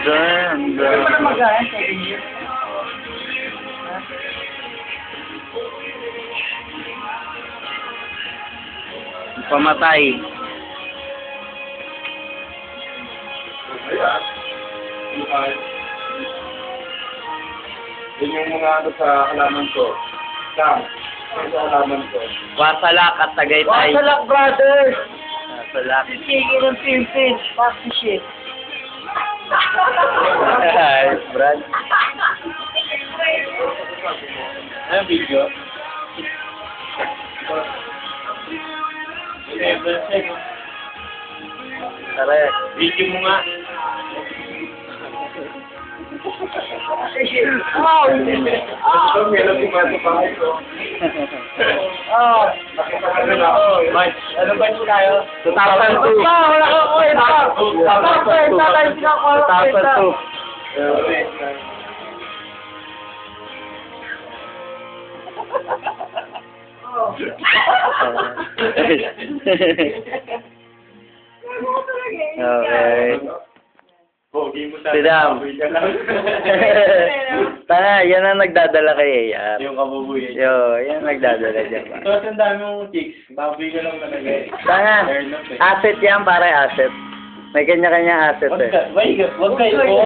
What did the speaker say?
ganda. Ano pa na mag-aayos sa inyo? Pamatay. Ayan. Yun yung mga ano sa halaman ko. Sam, sa halaman ko. Wasalak at Tagaytay. Wasalak, brothers! Wasalak. Sige ng pimpin. Fuck the shit. Ayos, Brad. Ano video? Tara. Video mo nga. Oh! Ito, meron ko ba sa bahay ko? Oh! Nakita ka na. Mike, ano ba yung tayo? 2002. Wala ka kwenta! Tayo pinakakuha ng kwenta! 2002. Okay. Pogi mo Si Dam. Tanga, yan ang nagdadala kay AR. Yung kabubuyan. Yo, yan ang nagdadala dyan. Tapos ang dami mong chicks. Baboy ka lang talaga eh. Tanga, Fair enough eh. asset yan, pare asset. May kanya-kanya asset eh. Wag kayo.